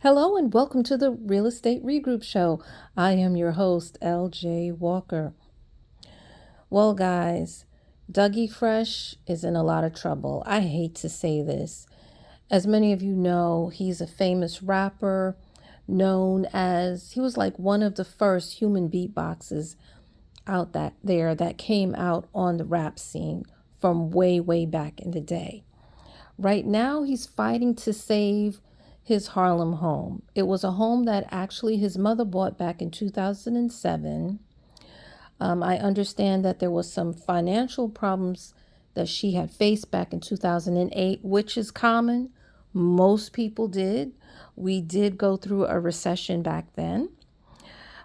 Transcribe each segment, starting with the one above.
Hello and welcome to the Real Estate Regroup Show. I am your host, LJ Walker. Well, guys, Dougie Fresh is in a lot of trouble. I hate to say this. As many of you know, he's a famous rapper he was like one of the first human beatboxers out that came out on the rap scene from way back in the day. Right now, he's fighting to save his Harlem home. It was a home that actually his mother bought back in 2007. I understand that there was some financial problems that she had faced back in 2008, which is common. Most people did. We did go through a recession back then.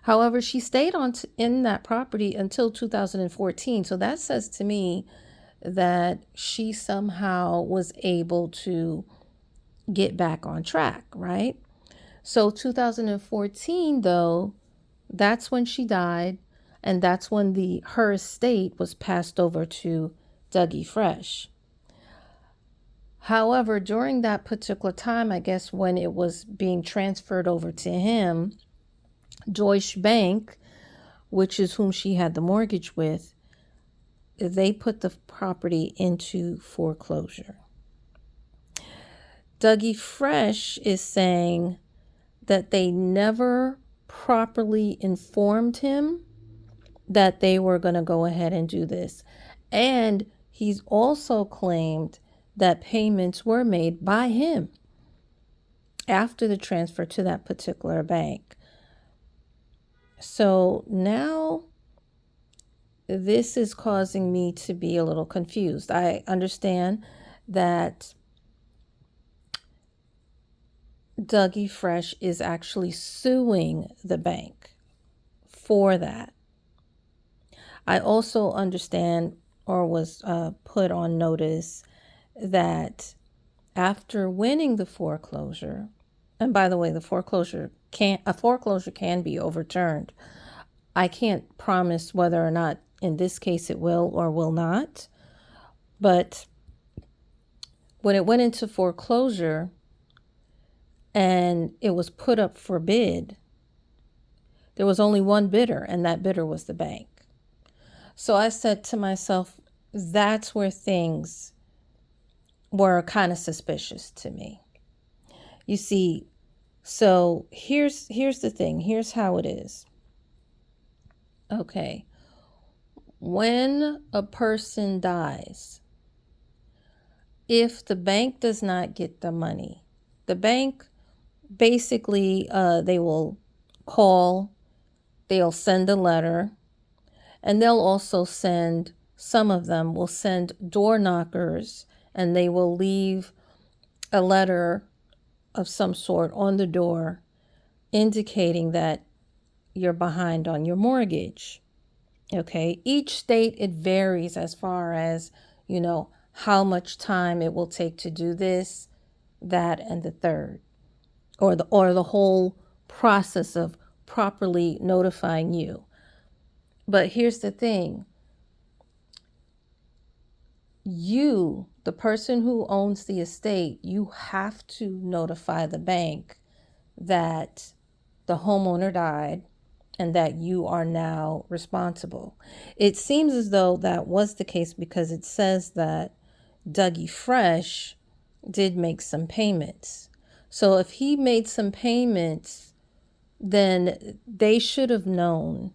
However, she stayed in that property until 2014. So that says to me that she somehow was able to get back on track, right? So 2014, though, that's when she died, and that's when her estate was passed over to Dougie Fresh. However, during that particular time, I guess when it was being transferred over to him, Deutsche Bank, which is whom she had the mortgage with, they put the property into foreclosure. Dougie Fresh is saying that they never properly informed him that they were going to go ahead and do this. And he's also claimed that payments were made by him after the transfer to that particular bank. So now this is causing me to be a little confused. I understand that Dougie Fresh is actually suing the bank for that. I also understand or was put on notice that after winning the foreclosure, and by the way, a foreclosure can be overturned. I can't promise whether or not in this case it will or will not. But when it went into foreclosure and it was put up for bid, there was only one bidder, and that bidder was the bank. So I said to myself, that's where things were kind of suspicious to me. You see, so here's the thing. Here's how it is. Okay. When a person dies, if the bank does not get the money, the bank basically, they will call, they'll send a letter, and they'll also some of them will send door knockers, and they will leave a letter of some sort on the door indicating that you're behind on your mortgage. Okay, each state, it varies as far as, how much time it will take to do this, that, and the third, or the whole process of properly notifying you. But here's the thing. You, the person who owns the estate, you have to notify the bank that the homeowner died and that you are now responsible. It seems as though that was the case because it says that Dougie Fresh did make some payments. So if he made some payments, then they should have known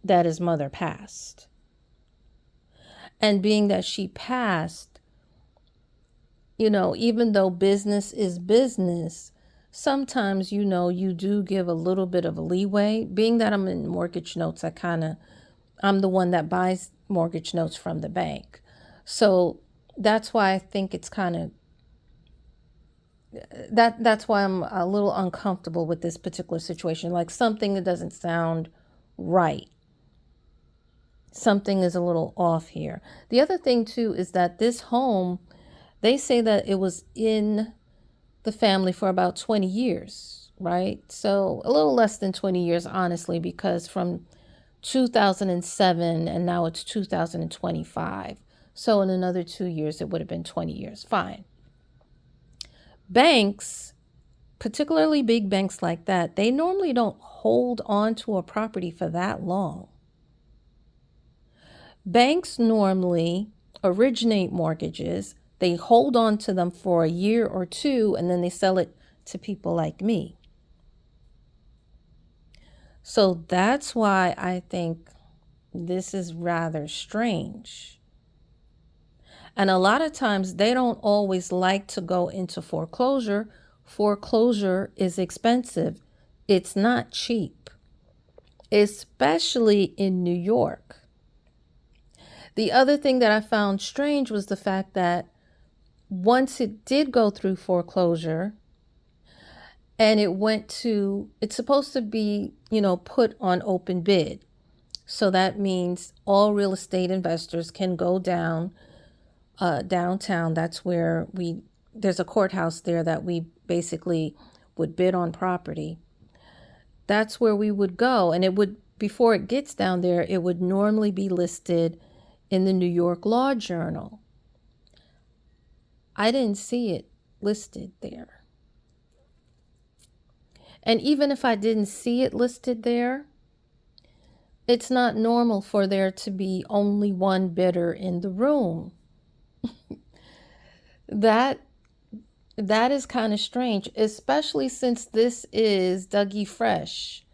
that his mother passed. And being that she passed, even though business is business, sometimes, you do give a little bit of a leeway. Being that I'm in mortgage notes, I'm the one that buys mortgage notes from the bank. So that's why I think it's kind of, that's why I'm a little uncomfortable with this particular situation. Like something that doesn't sound right. Something is a little off here. The other thing too is that this home, they say that it was in the family for about 20 years, right? So a little less than 20 years, honestly, because from 2007 and now it's 2025. So in another 2 years, it would have been 20 years. Fine. Banks particularly big banks like that, they normally don't hold on to a property for that long. Banks normally originate mortgages, they hold on to them for a year or two, and then they sell it to people like me. So that's why I think this is rather strange. And a lot of times they don't always like to go into foreclosure. Foreclosure is expensive. It's not cheap, especially in New York. The other thing that I found strange was the fact that once it did go through foreclosure and it's supposed to be, put on open bid. So that means all real estate investors can go downtown. That's where there's a courthouse there that we basically would bid on property. That's where we would go. And before it gets down there, it would normally be listed in the New York Law Journal. I didn't see it listed there. And even if I didn't see it listed there, it's not normal for there to be only one bidder in the room. That is kind of strange, especially since this is Dougie Fresh.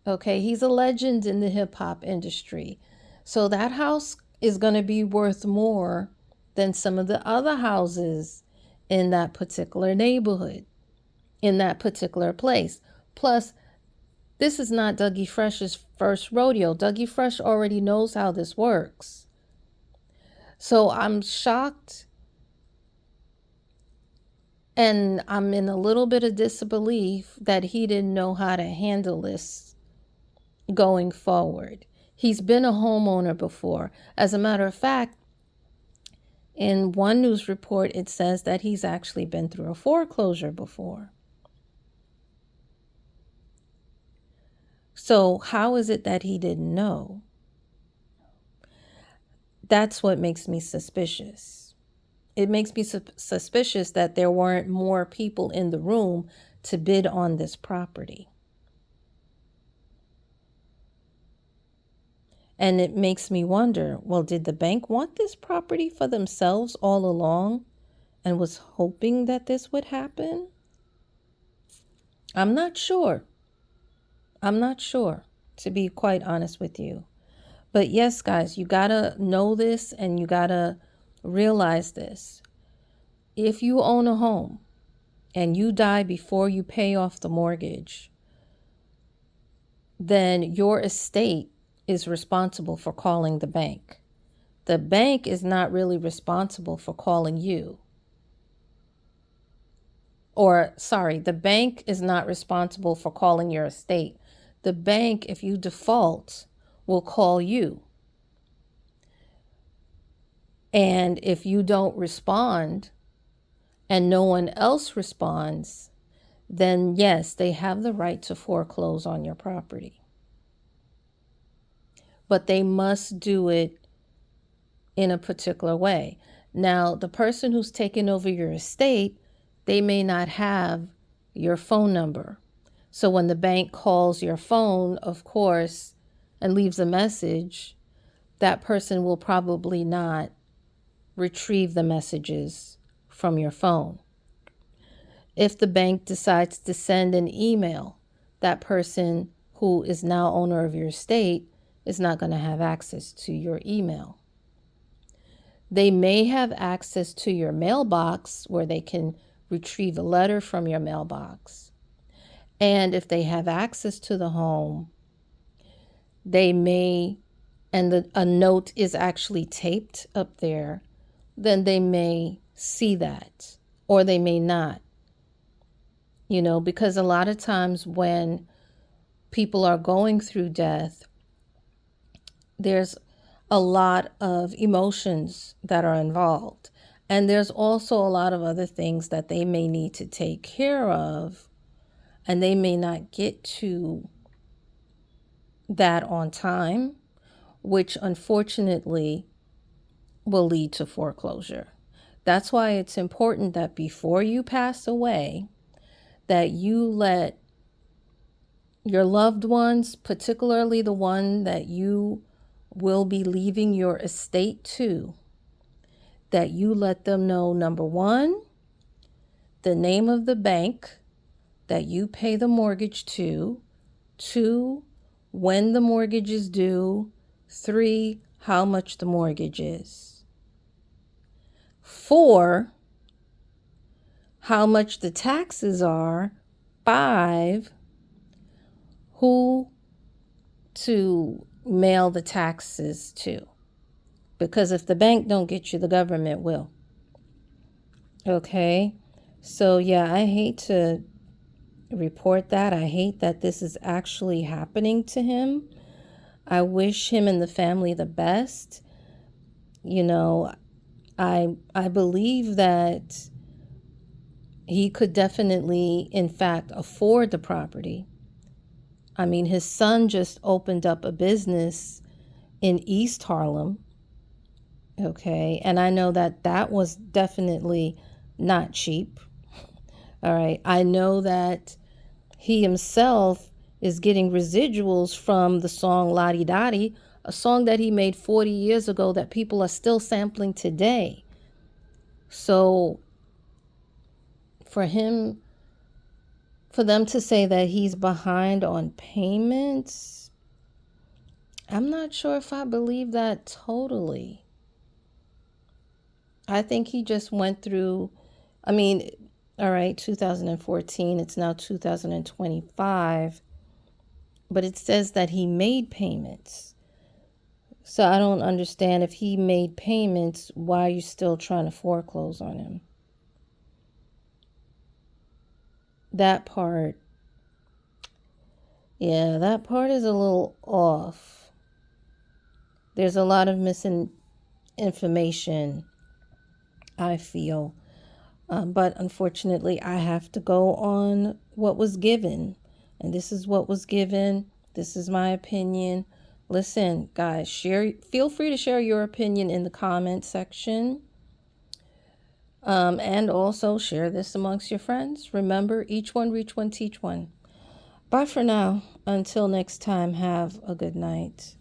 Okay, he's a legend in the hip hop industry. So that house is going to be worth more than some of the other houses in that particular neighborhood, in that particular place. Plus, this is not Dougie Fresh's first rodeo. Dougie Fresh already knows how this works. So I'm shocked, and I'm in a little bit of disbelief that he didn't know how to handle this going forward. He's been a homeowner before. As a matter of fact, in one news report, it says that he's actually been through a foreclosure before. So how is it that he didn't know? That's what makes me suspicious. It makes me suspicious that there weren't more people in the room to bid on this property. And it makes me wonder, well, did the bank want this property for themselves all along and was hoping that this would happen? I'm not sure. To be quite honest with you. But yes, guys, you gotta know this and you gotta realize this. If you own a home and you die before you pay off the mortgage, then your estate is responsible for calling the bank. The bank is not really responsible for calling you. The bank is not responsible for calling your estate. The bank, if you default, will call you. And if you don't respond and no one else responds, then yes, they have the right to foreclose on your property. But they must do it in a particular way. Now, the person who's taken over your estate, they may not have your phone number. So when the bank calls your phone, of course, and leaves a message, that person will probably not retrieve the messages from your phone. If the bank decides to send an email, that person who is now owner of your estate is not going to have access to your email. They may have access to your mailbox where they can retrieve a letter from your mailbox. And if they have access to the home, they may, and a note is actually taped up there, then they may see that, or they may not. Because a lot of times when people are going through death, there's a lot of emotions that are involved. And there's also a lot of other things that they may need to take care of, and they may not get to that on time, which unfortunately will lead to foreclosure. That's why it's important that before you pass away, that you let your loved ones, particularly the one that you will be leaving your estate to, that you let them know, number one, the name of the bank that you pay the mortgage to, two, when the mortgage is due, three, how much the mortgage is, four, how much the taxes are, five, who to mail the taxes to. Because if the bank don't get you, the government will. Okay? So yeah, I hate to report that. I hate that this is actually happening to him. I wish him and the family the best. You know, I believe that he could definitely, in fact, afford the property. I mean, his son just opened up a business in East Harlem. Okay. And I know that that was definitely not cheap. All right. I know that he himself is getting residuals from the song La Di Dottie, a song that he made 40 years ago that people are still sampling today. So for them to say that he's behind on payments, I'm not sure if I believe that totally. I think he just went through, I mean, all right, 2014, it's now 2025, but it says that he made payments. So I don't understand, if he made payments, why are you still trying to foreclose on him? That part, yeah, that part is a little off. There's a lot of missing information, I feel. But unfortunately, I have to go on what was given. And this is what was given. This is my opinion. Listen, guys, feel free to share your opinion in the comment section. And also share this amongst your friends. Remember, each one, reach one, teach one. Bye for now. Until next time, have a good night.